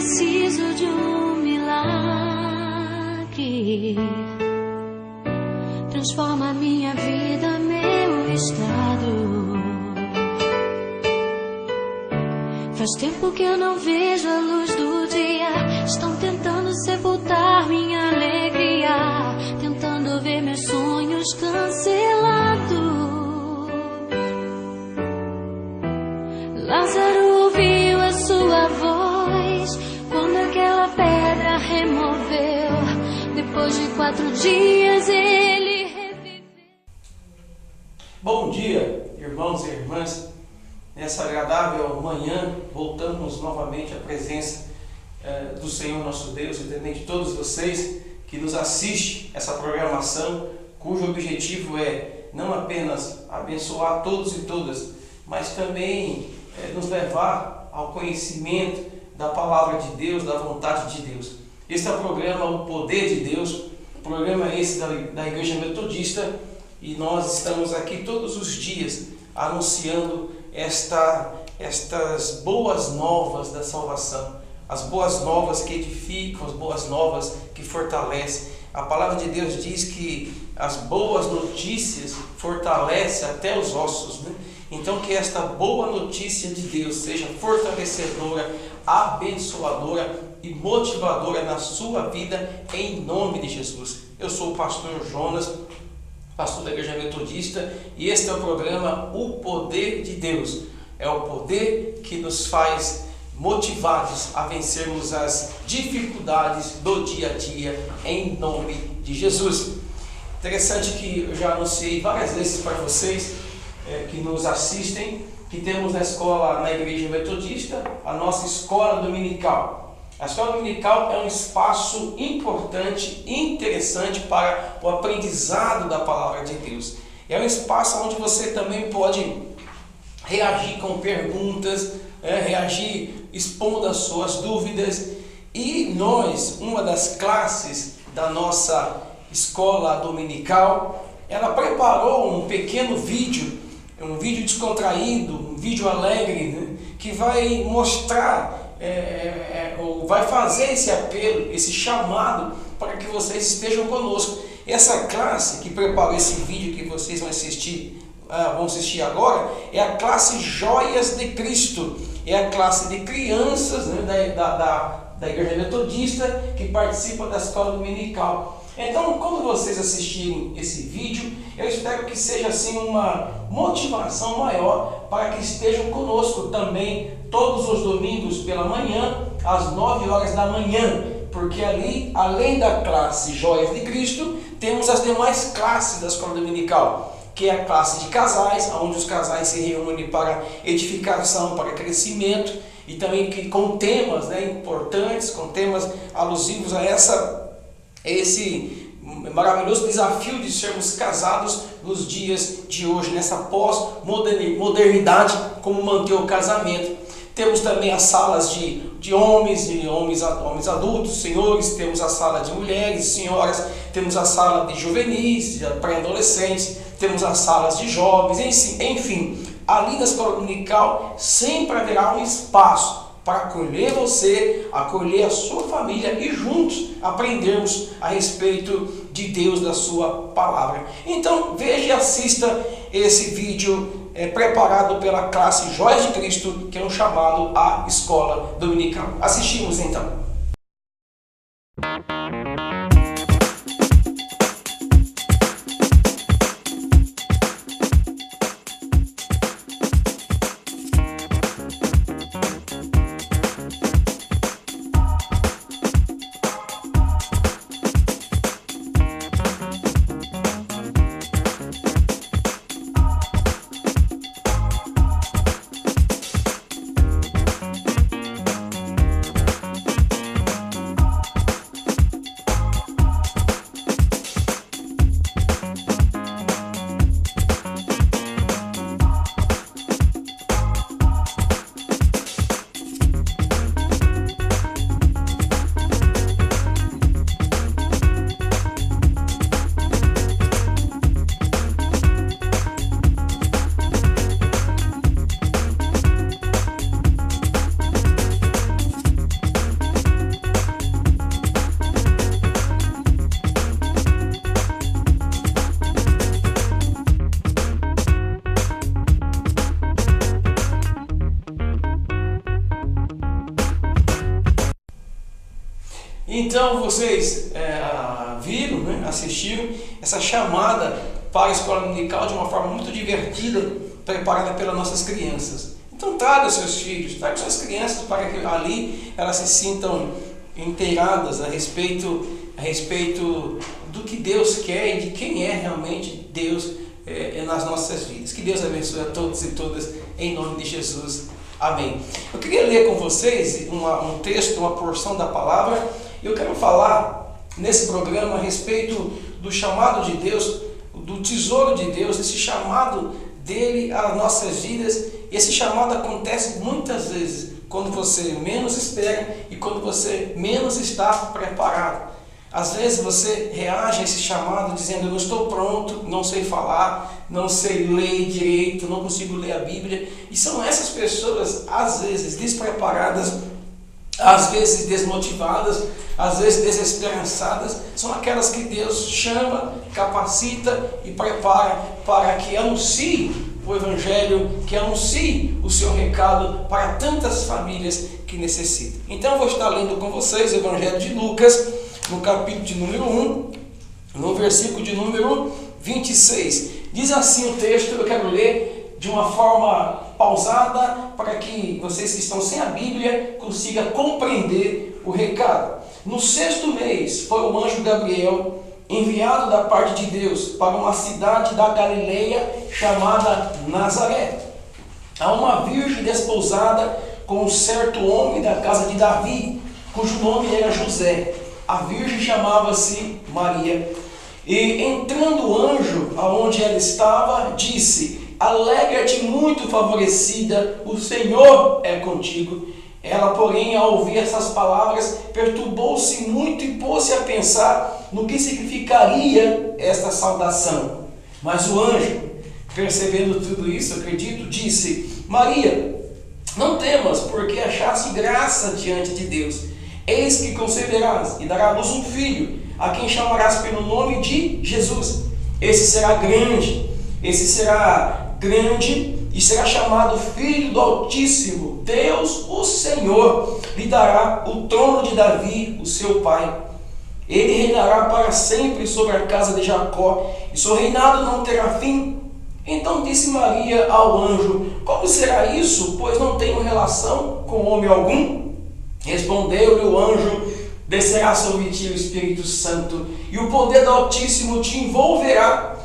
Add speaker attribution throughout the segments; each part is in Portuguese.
Speaker 1: preciso de um milagre. Transforma minha vida, meu estado. Faz tempo que eu não vejo a luz do dia. Estão tentando sepultar minha alegria, tentando ver meus sonhos cancelados. Lázaro ouviu a sua voz quando aquela pedra removeu. Depois de 4 dias ele reviveu.
Speaker 2: Bom dia, irmãos e irmãs. Nessa agradável manhã, voltamos novamente à presença do Senhor nosso Deus e também de todos vocês que nos assistem essa programação, cujo objetivo é não apenas abençoar todos e todas, mas também nos levar ao conhecimento da palavra de Deus, da vontade de Deus. Este é o programa O Poder de Deus, o programa esse da Igreja Metodista, e nós estamos aqui todos os dias anunciando estas boas novas da salvação, as boas novas que edificam, as boas novas que fortalecem. A palavra de Deus diz que as boas notícias fortalecem até os ossos, né? Então que esta boa notícia de Deus seja fortalecedora, abençoadora e motivadora na sua vida, em nome de Jesus. Eu sou o pastor Jonas, pastor da Igreja Metodista, e este é o programa O Poder de Deus. É o poder que nos faz motivados a vencermos as dificuldades do dia a dia, em nome de Jesus. Interessante que eu já anunciei várias vezes para vocês que nos assistem, que temos na Igreja Metodista, a nossa escola dominical. A escola dominical é um espaço importante e interessante para o aprendizado da palavra de Deus. É um espaço onde você também pode reagir com perguntas, reagir expondo as suas dúvidas. E nós, uma das classes da nossa escola dominical, ela preparou um pequeno vídeo, um vídeo descontraído, um vídeo alegre, né, que vai mostrar ou vai fazer esse apelo, esse chamado para que vocês estejam conosco. Essa classe que preparou esse vídeo que vocês vão assistir agora é a classe Joias de Cristo. É a classe de crianças, né, da Igreja Metodista que participa da escola dominical. Então, quando vocês assistirem esse vídeo, eu espero que seja assim uma motivação maior para que estejam conosco também todos os domingos pela manhã, às 9 horas da manhã, porque ali, além da classe Joias de Cristo, temos as demais classes da escola dominical, que é a classe de casais, onde os casais se reúnem para edificação, para crescimento, e também com temas, né, importantes, com temas alusivos a esse maravilhoso desafio de sermos casados nos dias de hoje, nessa pós-modernidade, como manter o casamento. Temos também as salas de homens adultos, senhores, temos a sala de mulheres, senhoras, temos a sala de juvenis, de pré-adolescentes, temos as salas de jovens, enfim, ali na escola dominical sempre haverá um espaço para acolher você, acolher a sua família e juntos aprendermos a respeito de Deus, da sua palavra. Então veja e assista esse vídeo preparado pela classe Joias de Cristo, que é um chamado à escola dominical. Assistimos então. Então vocês viram, né, assistiram essa chamada para a escola dominical de uma forma muito divertida, preparada pelas nossas crianças. Então traga seus filhos, traga suas crianças para que ali elas se sintam inteiradas a respeito do que Deus quer e de quem é realmente Deus nas nossas vidas. Que Deus abençoe a todos e todas, em nome de Jesus. Amém. Eu queria ler com vocês um texto, uma porção da palavra. Eu quero falar nesse programa a respeito do chamado de Deus, do tesouro de Deus, esse chamado dele às nossas vidas. Esse chamado acontece muitas vezes quando você menos espera e quando você menos está preparado. Às vezes você reage a esse chamado dizendo: eu não estou pronto, não sei falar, não sei ler direito, não consigo ler a Bíblia. E são essas pessoas, às vezes despreparadas, às vezes desmotivadas, às vezes desesperançadas, são aquelas que Deus chama, capacita e prepara para que anuncie o Evangelho, que anuncie o seu recado para tantas famílias que necessitam. Então eu vou estar lendo com vocês o Evangelho de Lucas, no capítulo de número 1, no versículo de número 26. Diz assim o texto, eu quero ler de uma forma pausada para que vocês que estão sem a Bíblia consigam compreender o recado. No 6º mês foi o anjo Gabriel enviado da parte de Deus para uma cidade da Galileia chamada Nazaré, a uma virgem desposada com um certo homem da casa de Davi, cujo nome era José. A virgem chamava-se Maria. E entrando o anjo aonde ela estava, disse: alegra-te, muito favorecida, o Senhor é contigo. Ela, porém, ao ouvir essas palavras, perturbou-se muito e pôs-se a pensar no que significaria esta saudação. Mas o anjo, percebendo tudo isso, acredito, disse: Maria, não temas, porque achaste graça diante de Deus. Eis que conceberás e darás à luz um filho, a quem chamarás pelo nome de Jesus. Esse será grande e será chamado Filho do Altíssimo. Deus, o Senhor, lhe dará o trono de Davi, o seu pai. Ele reinará para sempre sobre a casa de Jacó, e seu reinado não terá fim. Então disse Maria ao anjo: como será isso, pois não tenho relação com homem algum? Respondeu-lhe o anjo: descerá sobre ti o Espírito Santo, e o poder do Altíssimo te envolverá,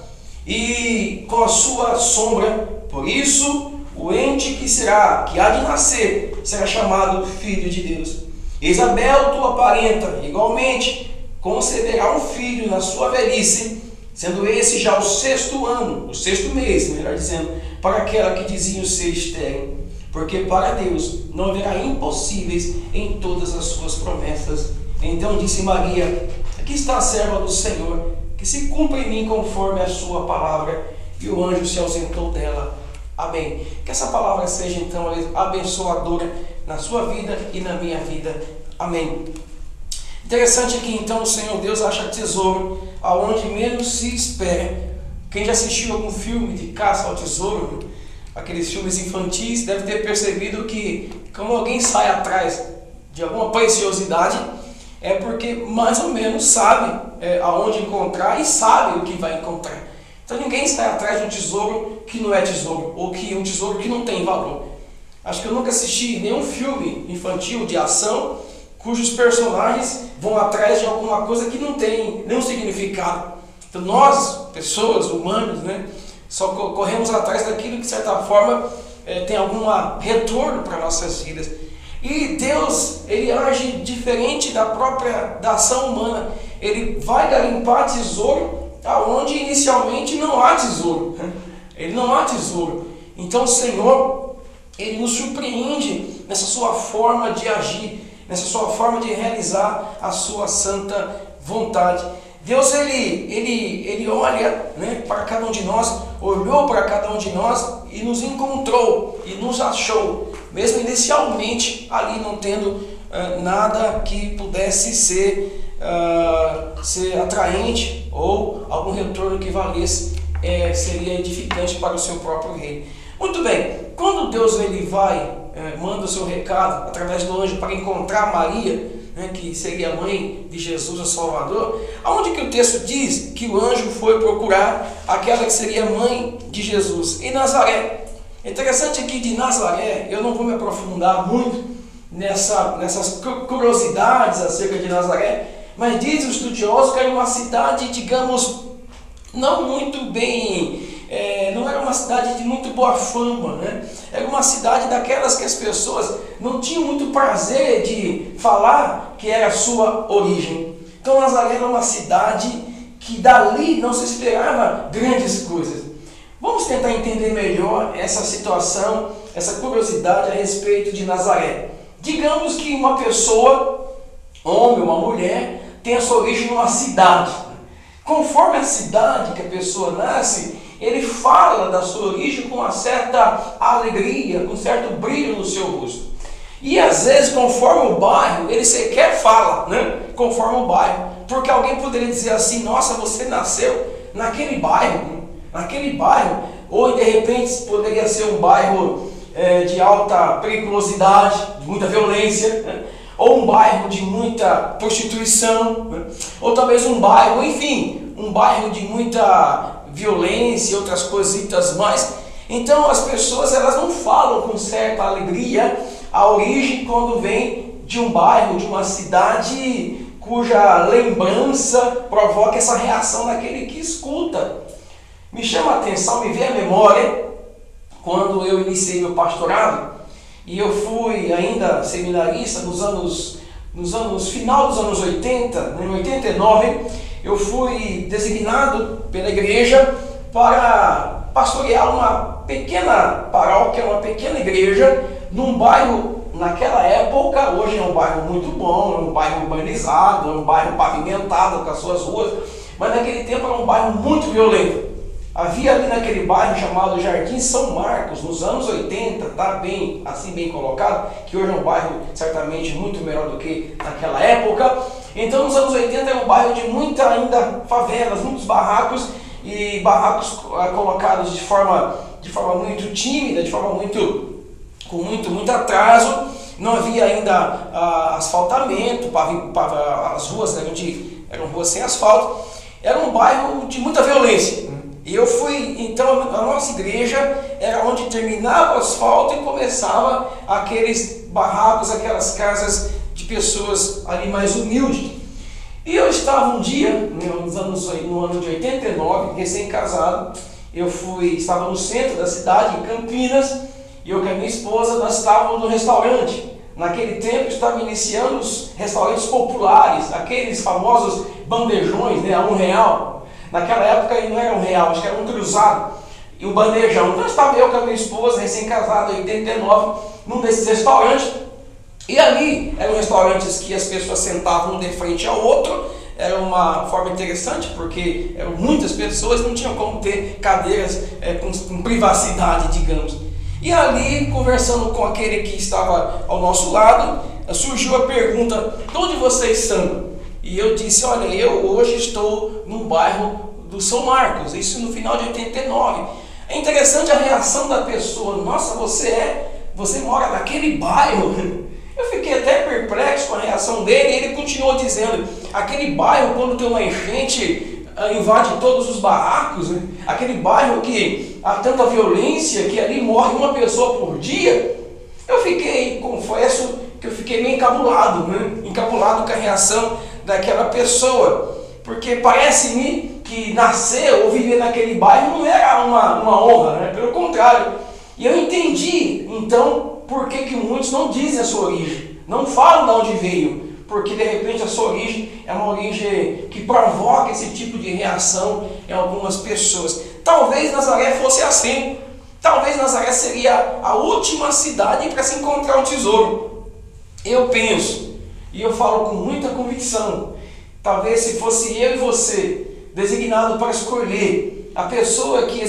Speaker 2: e com a sua sombra. Por isso, o ente que há de nascer, será chamado Filho de Deus. Isabel, tua parenta, igualmente, conceberá um filho na sua velhice, sendo esse já o 6º ano, o 6º mês, melhor dizendo, para aquela que diziam ser estéril. Porque para Deus não haverá impossíveis em todas as suas promessas. Então disse Maria: aqui está a serva do Senhor, que se cumpra em mim conforme a sua palavra. E o anjo se ausentou dela. Amém. Que essa palavra seja então abençoadora na sua vida e na minha vida. Amém. Interessante que então o Senhor Deus acha tesouro aonde menos se espera. Quem já assistiu algum filme de caça ao tesouro, aqueles filmes infantis, deve ter percebido que quando alguém sai atrás de alguma preciosidade, é porque mais ou menos sabe aonde encontrar e sabe o que vai encontrar. Então ninguém sai atrás de um tesouro que não é tesouro, ou que um tesouro que não tem valor. Acho que eu nunca assisti nenhum filme infantil de ação cujos personagens vão atrás de alguma coisa que não tem nenhum significado. Então nós, pessoas, humanos, só corremos atrás daquilo que de certa forma tem algum retorno para nossas vidas. E Deus, ele age diferente da ação humana. Ele vai garimpar tesouro aonde inicialmente não há tesouro. Ele não há tesouro. Então o Senhor, ele nos surpreende nessa sua forma de agir, nessa sua forma de realizar a sua santa vontade. Deus, ele olha para cada um de nós, olhou para cada um de nós e nos encontrou e nos achou, mesmo inicialmente ali não tendo nada que pudesse ser atraente ou algum retorno que valesse, seria edificante para o seu próprio reino. Muito bem, quando Deus manda o seu recado através do anjo para encontrar Maria, né, que seria a mãe de Jesus, o Salvador, aonde que o texto diz que o anjo foi procurar aquela que seria a mãe de Jesus? Em Nazaré. Interessante aqui de Nazaré, eu não vou me aprofundar muito nessas curiosidades acerca de Nazaré, mas diz o estudioso que era uma cidade, digamos, não muito bem, não era uma cidade de muito boa fama, né? Era uma cidade daquelas que as pessoas não tinham muito prazer de falar que era a sua origem. Então Nazaré era uma cidade que dali não se esperava grandes coisas. Vamos tentar entender melhor essa situação, essa curiosidade a respeito de Nazaré. Digamos que uma pessoa, homem, uma mulher, tem a sua origem numa cidade. Conforme a cidade que a pessoa nasce, ele fala da sua origem com uma certa alegria, com um certo brilho no seu rosto. E às vezes, conforme o bairro, ele sequer fala, né? Conforme o bairro. Porque alguém poderia dizer assim, nossa, você nasceu naquele bairro, ou de repente poderia ser um bairro de alta periculosidade, de muita violência, né? Ou um bairro de muita prostituição, né? Ou talvez um bairro, enfim, um bairro de muita violência e outras coisitas mais. Então as pessoas elas não falam com certa alegria a origem quando vem de um bairro, de uma cidade cuja lembrança provoca essa reação naquele que escuta. Me chama a atenção, me vem à memória, quando eu iniciei meu pastorado, e eu fui ainda seminarista final dos anos 80, em 89, eu fui designado pela igreja para pastorear uma pequena paróquia, uma pequena igreja, num bairro, naquela época, hoje é um bairro muito bom, é um bairro urbanizado, é um bairro pavimentado com as suas ruas, mas naquele tempo era um bairro muito violento. Havia ali naquele bairro chamado Jardim São Marcos, nos anos 80, está bem colocado, que hoje é um bairro certamente muito melhor do que naquela época. Então nos anos 80 era um bairro de muita ainda favelas, muitos barracos, e barracos colocados de forma muito tímida, de forma com muito atraso. Não havia ainda asfaltamento, as ruas eram ruas sem asfalto. Era um bairro de muita violência. E eu fui, então, a nossa igreja era onde terminava o asfalto e começava aqueles barracos, aquelas casas de pessoas ali mais humildes. E eu estava um dia, no ano de 89, recém-casado, estava no centro da cidade, em Campinas, e eu com a minha esposa, nós estávamos no restaurante. Naquele tempo estava iniciando os restaurantes populares, aqueles famosos bandejões, né, a R$1. Naquela época não era R$1, acho que era um cruzado e um bandejão. Então estava eu com a minha esposa, recém-casada, em 89, num desses restaurantes. E ali eram restaurantes que as pessoas sentavam um de frente ao outro. Era uma forma interessante, porque eram muitas pessoas, não tinham como ter cadeiras com privacidade, digamos. E ali, conversando com aquele que estava ao nosso lado, surgiu a pergunta, de onde vocês são? E eu disse, olha, eu hoje estou no bairro do São Marcos, isso no final de 89. É interessante a reação da pessoa, nossa, você mora naquele bairro? Eu fiquei até perplexo com a reação dele, e ele continuou dizendo, aquele bairro quando tem uma enchente, invade todos os barracos, né? Aquele bairro que há tanta violência, que ali morre uma pessoa por dia. Confesso que eu fiquei meio encabulado, né? Encabulado com a reação daquela pessoa, porque parece-me que nascer ou viver naquele bairro não era uma honra, né? Pelo contrário. E eu entendi, então, por que muitos não dizem a sua origem, não falam de onde veio, porque de repente a sua origem é uma origem que provoca esse tipo de reação em algumas pessoas. Talvez Nazaré fosse assim, talvez Nazaré seria a última cidade para se encontrar um tesouro. Eu penso, e eu falo com muita convicção, talvez se fosse eu e você designado para escolher a pessoa que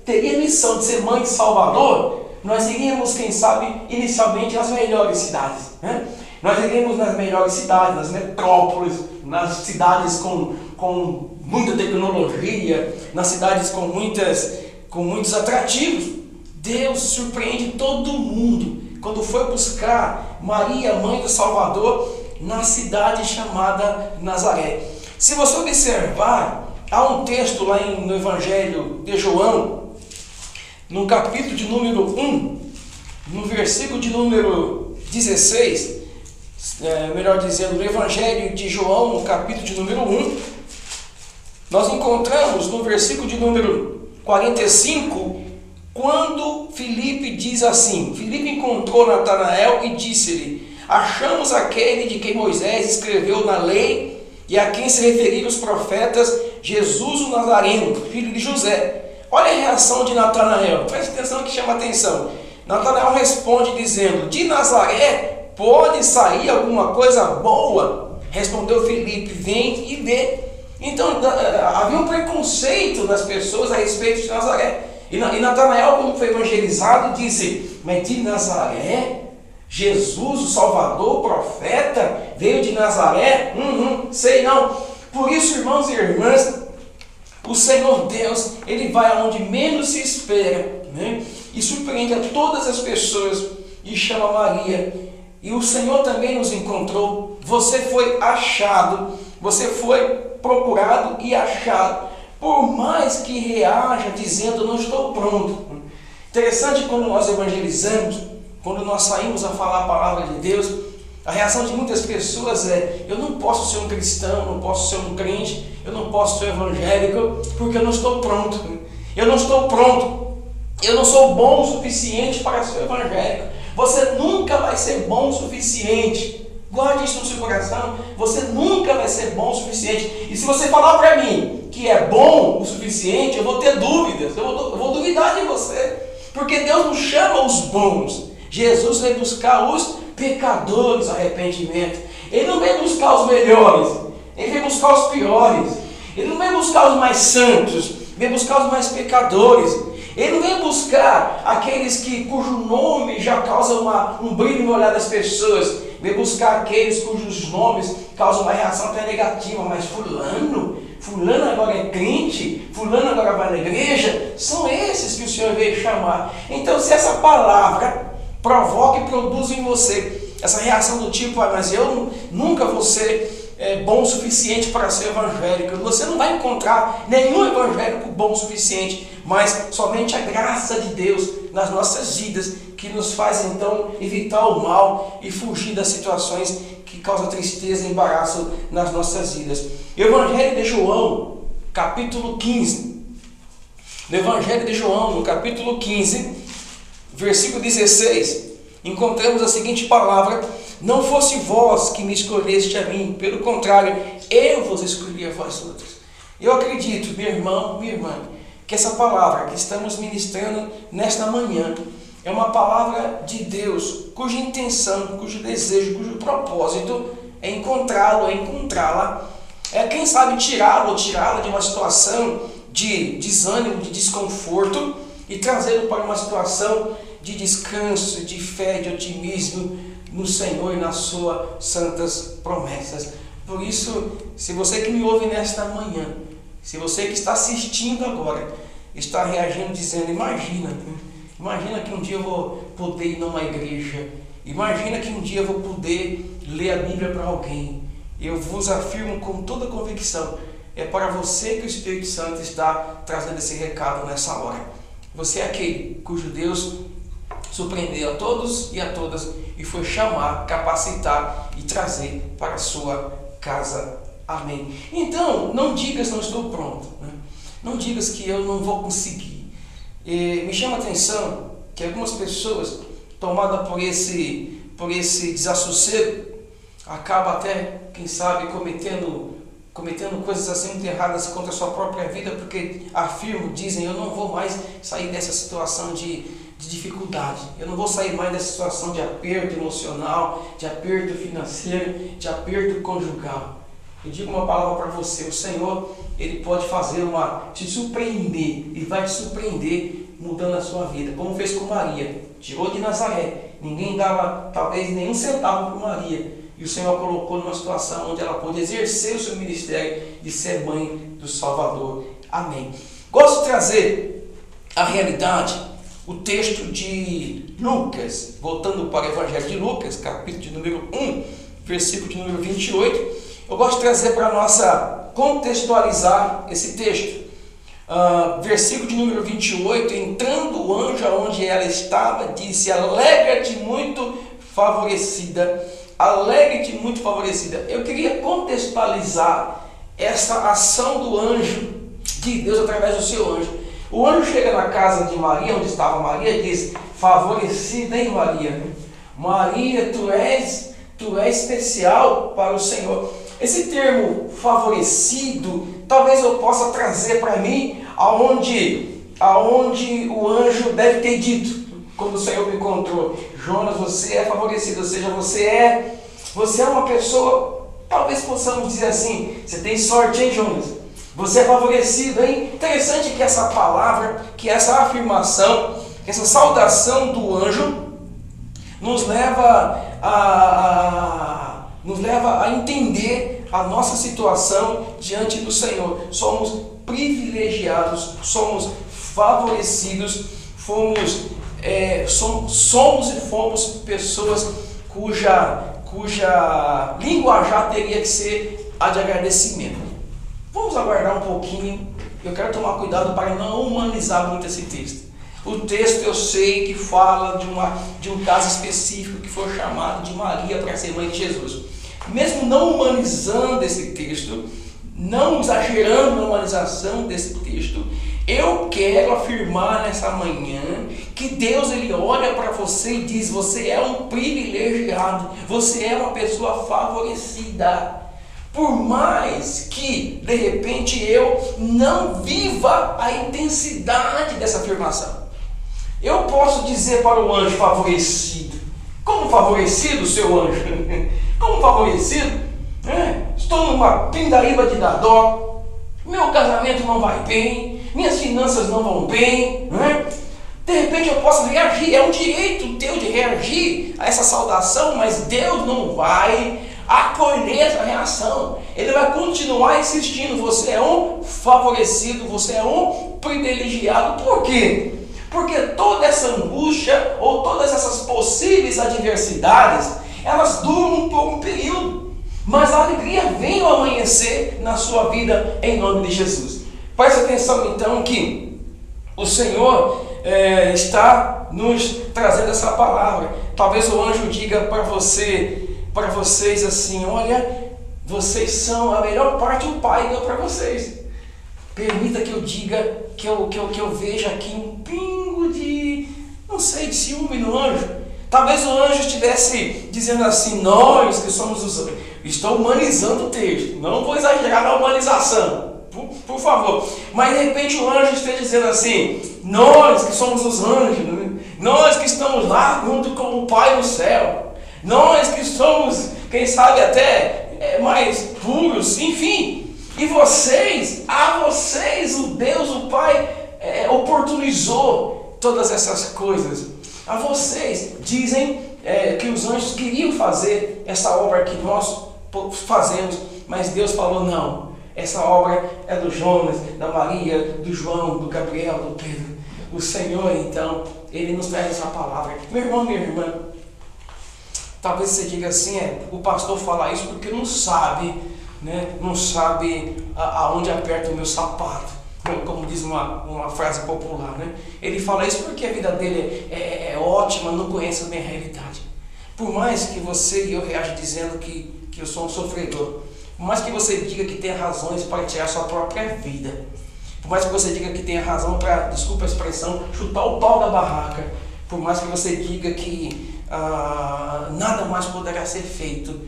Speaker 2: teria a missão de ser mãe de Salvador, nós iríamos, quem sabe, inicialmente nas melhores cidades, né? Nós iríamos nas melhores cidades, nas metrópoles, nas cidades com muita tecnologia, nas cidades com muitos atrativos. Deus surpreende todo mundo quando foi buscar Maria, mãe do Salvador, na cidade chamada Nazaré. Se você observar, há um texto lá no Evangelho de João, no capítulo de número 1, no versículo de número 16, melhor dizendo, no Evangelho de João, no capítulo de número 1, nós encontramos no versículo de número 45, quando Filipe diz assim: Filipe encontrou Natanael e disse-lhe: achamos aquele de quem Moisés escreveu na lei e a quem se referiram os profetas, Jesus o Nazareno, filho de José. Olha a reação de Natanael, preste atenção que chama atenção. Natanael responde dizendo: de Nazaré pode sair alguma coisa boa? Respondeu Filipe: vem e vê. Então havia um preconceito das pessoas a respeito de Nazaré. E Natanael, como foi evangelizado, disse: mas de Nazaré? Jesus, o Salvador, o profeta, veio de Nazaré? Sei não. Por isso, irmãos e irmãs, o Senhor Deus, Ele vai aonde menos se espera, né? E surpreende a todas as pessoas e chama Maria. E o Senhor também nos encontrou. Você foi achado, você foi procurado e achado. Por mais que reaja dizendo: não estou pronto. Interessante, quando nós evangelizamos, quando nós saímos a falar a palavra de Deus, a reação de muitas pessoas é: eu não posso ser um cristão, não posso ser um crente, eu não posso ser evangélico, porque eu não estou pronto. Eu não estou pronto. Eu não sou bom o suficiente para ser evangélico. Você nunca vai ser bom o suficiente. Guarde isso no seu coração. Você nunca vai ser bom o suficiente. E se você falar para mim que é bom o suficiente, eu vou ter dúvidas. Eu vou duvidar de você. Porque Deus não chama os bons. Jesus veio buscar os pecadores, arrependimento. Ele não veio buscar os melhores. Ele veio buscar os piores. Ele não veio buscar os mais santos. Veio buscar os mais pecadores. Ele não vem buscar aqueles cujo nome já causa um brilho no olhar das pessoas. Vem buscar aqueles cujos nomes causam uma reação até negativa. Mas fulano agora é crente, fulano agora vai na igreja. São esses que o Senhor veio chamar. Então, se essa palavra provoca e produz em você essa reação do tipo: mas eu nunca vou ser bom o suficiente para ser evangélico. Você não vai encontrar nenhum evangélico bom o suficiente, mas somente a graça de Deus nas nossas vidas, que nos faz então evitar o mal e fugir das situações que causam tristeza e embaraço nas nossas vidas. Evangelho de João, capítulo 15. No Evangelho de João, no capítulo 15, versículo 16, encontramos a seguinte palavra: não fosse vós que me escolheste a mim, pelo contrário, eu vos escolhi a vós outros. Eu acredito, meu irmão, minha irmã, que essa palavra que estamos ministrando nesta manhã é uma palavra de Deus, cuja intenção, cujo desejo, cujo propósito é encontrá-lo, é encontrá-la, quem sabe tirá-lo ou tirá-la de uma situação de desânimo, de desconforto, e trazê-lo para uma situação de descanso, de fé, de otimismo no Senhor e nas suas santas promessas. Por isso, se você que me ouve nesta manhã, se você que está assistindo agora, está reagindo dizendo: imagina que um dia eu vou poder ir numa igreja, imagina que um dia eu vou poder ler a Bíblia para alguém. Eu vos afirmo com toda convicção, é para você que o Espírito Santo está trazendo esse recado nessa hora. Você é aquele cujo Deus surpreendeu a todos e a todas e foi chamar, capacitar e trazer para a sua casa. Amém. Então, não digas: não estou pronto, né? Não digas que eu não vou conseguir. Me chama a atenção que algumas pessoas, tomadas por esse desassossego, acabam até, quem sabe, cometendo coisas assim muito erradas contra a sua própria vida, porque afirmam, dizem: eu não vou mais sair dessa situação de dificuldade, eu não vou sair mais dessa situação de aperto emocional, de aperto financeiro, de aperto conjugal. Eu digo uma palavra para você: o Senhor, Ele pode te surpreender, Ele vai te surpreender mudando a sua vida, como fez com Maria. Tirou de Nazaré, ninguém dava talvez nenhum centavo para Maria, e o Senhor a colocou numa situação onde ela pôde exercer o seu ministério de ser mãe do Salvador. Amém. Gosto de trazer a realidade, o texto de Lucas, voltando para o Evangelho de Lucas, capítulo de número 1, versículo de número 28, eu gosto de trazer para nossa contextualizar esse texto. Versículo de número 28, entrando o anjo aonde ela estava, disse: alegra-te muito favorecida, alegre-te muito favorecida. Eu queria contextualizar essa ação do anjo de Deus através do seu anjo. O anjo chega na casa de Maria, onde estava Maria, e diz: favorecida, hein, Maria? Maria, tu és especial para o Senhor. Esse termo favorecido, talvez eu possa trazer para mim aonde o anjo deve ter dito, quando o Senhor me encontrou: Jonas, você é favorecido, ou seja, você é uma pessoa, talvez possamos dizer assim, você tem sorte, hein, Jonas? Você é favorecido, hein? Interessante que essa palavra, que essa afirmação, que essa saudação do anjo nos leva a entender a nossa situação diante do Senhor. Somos privilegiados, somos favorecidos, somos e fomos pessoas cuja linguajar teria que ser a de agradecimento. Vamos aguardar um pouquinho. Eu quero tomar cuidado para não humanizar muito esse texto. O texto, eu sei que fala de um caso específico que foi chamado de Maria para ser mãe de Jesus. Mesmo não humanizando esse texto, não exagerando na humanização desse texto, eu quero afirmar nessa manhã que Deus, Ele olha para você e diz: você é um privilegiado, você é uma pessoa favorecida. Por mais que, de repente, eu não viva a intensidade dessa afirmação, eu posso dizer para o anjo favorecido: como favorecido, seu anjo? Como favorecido? Estou numa pindaíba de dadó, meu casamento não vai bem, minhas finanças não vão bem, De repente eu posso reagir, é um direito teu de reagir a essa saudação, mas Deus não vai acolher essa reação. Ele vai continuar insistindo: você é um favorecido, você é um privilegiado. Por quê? Porque toda essa angústia ou todas essas possíveis adversidades, elas duram por um período, mas a alegria vem ao amanhecer na sua vida, em nome de Jesus. Preste atenção então que o Senhor está nos trazendo essa palavra. Talvez o anjo diga para vocês assim: olha, vocês são a melhor parte, o Pai deu para vocês. Permita que eu diga, que eu veja aqui um pingo de, não sei, de ciúme no anjo. Talvez o anjo estivesse dizendo assim: nós que somos os anjos. Estou humanizando o texto, não vou exagerar na humanização, por favor. Mas de repente o anjo esteja dizendo assim: nós que somos os anjos, nós que estamos lá junto com o Pai no céu, nós que somos, quem sabe até mais puros, enfim. E a vocês o Deus, o Pai, oportunizou todas essas coisas. A vocês dizem que os anjos queriam fazer essa obra que nós fazemos, mas Deus falou: não, essa obra é do Jonas, da Maria, do João, do Gabriel, do Pedro. O Senhor, então, Ele nos traz essa palavra. Meu irmão, minha irmã, talvez você diga assim: o pastor fala isso porque não sabe, não sabe aonde aperta o meu sapato, como diz uma frase popular, Ele fala isso porque a vida dele é ótima, não conhece a minha realidade. Por mais que você e eu reaja dizendo que eu sou um sofredor, por mais que você diga que tem razões para tirar sua própria vida, por mais que você diga que tem razão para, desculpa a expressão, chutar o pau da barraca, por mais que você diga que nada mais poderá ser feito,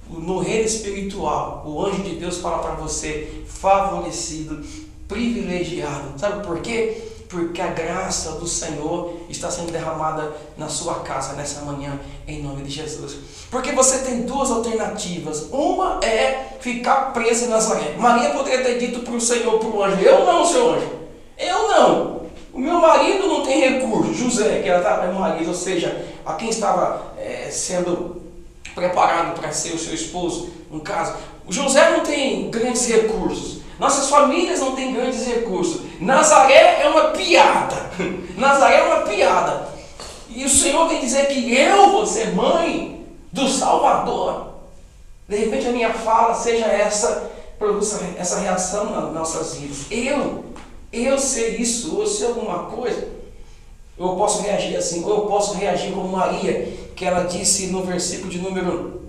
Speaker 2: no reino espiritual, o anjo de Deus fala para você: favorecido, privilegiado. Sabe por quê? Porque a graça do Senhor está sendo derramada na sua casa nessa manhã, em nome de Jesus. Porque você tem duas alternativas. Uma é ficar preso em Nazaré. Maria poderia ter dito para o Senhor, para o anjo: eu não, seu anjo, eu não. O meu marido não tem recurso. José, que ela estava marido, ou seja, a quem estava sendo preparado para ser o seu esposo, no caso. O José não tem grandes recursos. Nossas famílias não têm grandes recursos. Nazaré é uma piada. Nazaré é uma piada. E E o Senhor vem dizer que eu vou ser mãe do Salvador. De repente a minha fala seja produza essa reação nas nossas vidas. Eu ser isso, ou ser alguma coisa. Eu posso reagir assim, ou eu posso reagir como Maria, que ela disse no versículo de número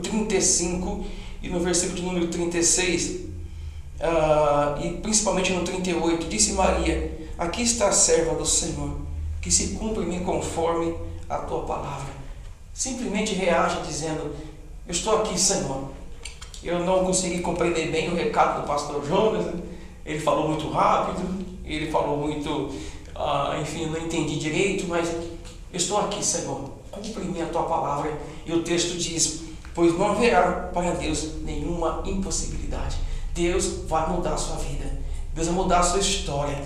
Speaker 2: 35 e no versículo de número 36, e principalmente no 38, disse Maria: aqui está a serva do Senhor, que se cumpra em mim conforme a tua palavra. Simplesmente reage dizendo: eu estou aqui, Senhor. Eu não consegui compreender bem o recado do pastor Jonas, ele falou muito rápido, ele falou muito, enfim, não entendi direito, mas eu estou aqui, Senhor, cumpre em mim a tua palavra. E o texto diz: pois não haverá para Deus nenhuma impossibilidade. Deus vai mudar a sua vida, Deus vai mudar a sua história,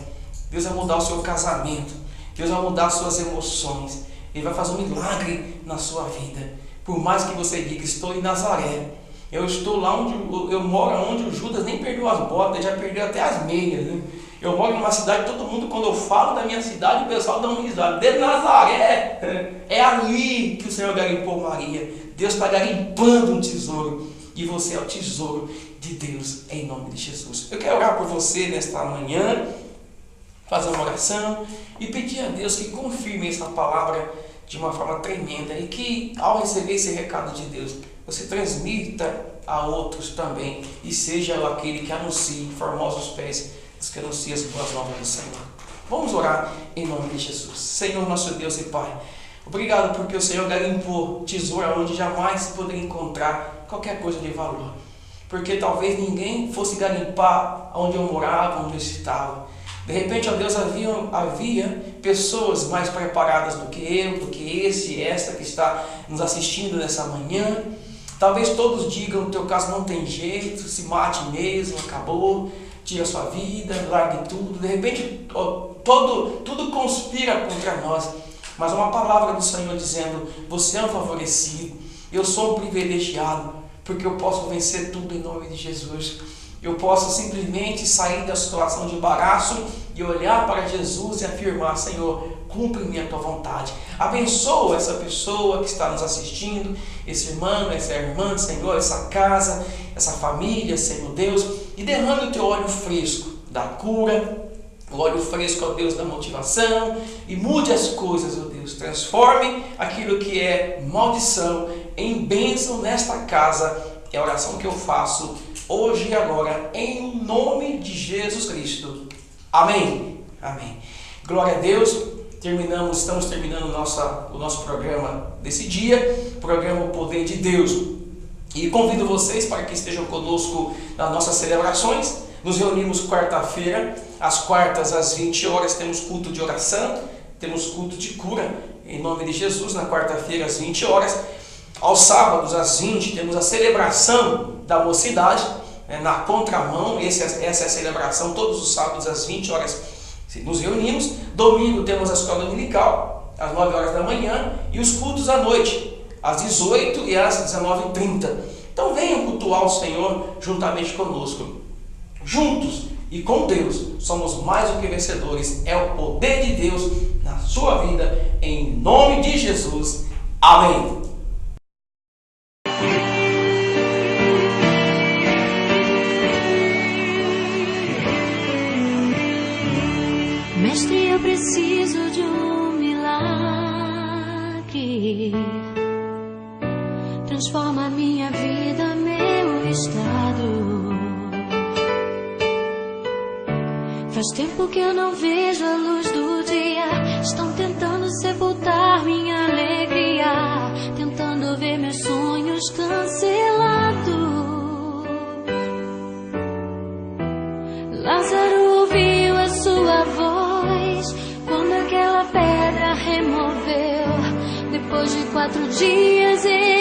Speaker 2: Deus vai mudar o seu casamento, Deus vai mudar as suas emoções, Ele vai fazer um milagre na sua vida. Por mais que você diga: estou em Nazaré, eu estou lá onde eu moro, onde o Judas nem perdeu as botas, já perdeu até as meias, né? Eu moro numa cidade, todo mundo, quando eu falo da minha cidade, o pessoal dá um risado. De Nazaré, é ali que o Senhor garimpou Maria. Deus está garimpando um tesouro, e você é o tesouro de Deus, em nome de Jesus. Eu quero orar por você nesta manhã, fazer uma oração e pedir a Deus que confirme essa palavra de uma forma tremenda, e que ao receber esse recado de Deus, você transmita a outros também, e seja aquele que anuncie, formosos pés dos que anunciam as boas novas do Senhor. Vamos orar em nome de Jesus. Senhor, nosso Deus e Pai, obrigado porque o Senhor garimpou tesouro onde jamais se poderia encontrar qualquer coisa de valor, porque talvez ninguém fosse garimpar onde eu morava, onde eu estava. De repente, ó Deus, havia pessoas mais preparadas do que eu, do que esse e esta que está nos assistindo nessa manhã. Talvez todos digam: no teu caso não tem jeito, se mate mesmo, acabou, tira a sua vida, largue tudo. De repente, tudo conspira contra nós. Mas uma palavra do Senhor dizendo: você é um favorecido, eu sou um privilegiado, porque eu posso vencer tudo em nome de Jesus. Eu posso simplesmente sair da situação de embaraço e olhar para Jesus e afirmar: Senhor, cumpre-me a tua vontade. Abençoa essa pessoa que está nos assistindo, esse irmão, essa irmã, Senhor, essa casa, essa família, Senhor Deus, e derrame o teu óleo fresco da cura, o óleo fresco, ó Deus, da motivação, e mude as coisas, ó Deus. Transforme aquilo que é maldição em bênção nesta casa. É a oração que eu faço hoje e agora, em nome de Jesus Cristo. Amém. Amém. Glória a Deus. Estamos terminando o nosso programa desse dia, programa O Poder de Deus. E convido vocês para que estejam conosco nas nossas celebrações. Nos reunimos quarta-feira, às quartas, às 20 horas, temos culto de oração, temos culto de cura, em nome de Jesus, na quarta-feira, às 20 horas. Aos sábados, às 20, temos a celebração da mocidade, na contramão. Essa é a celebração, todos os sábados, às 20 horas, nos reunimos. Domingo, temos a escola dominical, às 9 horas da manhã, e os cultos à noite, às 18 e às 19h30. Então venham cultuar o Senhor juntamente conosco. Juntos e com Deus, somos mais do que vencedores. É o poder de Deus na sua vida, em nome de Jesus. Amém.
Speaker 1: Mestre, eu preciso de um milagre. Transforma minha vida, meu estado. Faz tempo que eu não vejo a luz do dia. Estão tentando sepultar minha alegria, tentando ver meus sonhos cancelados. Lázaro ouviu a sua voz quando aquela pedra removeu. Depois de 4 dias ele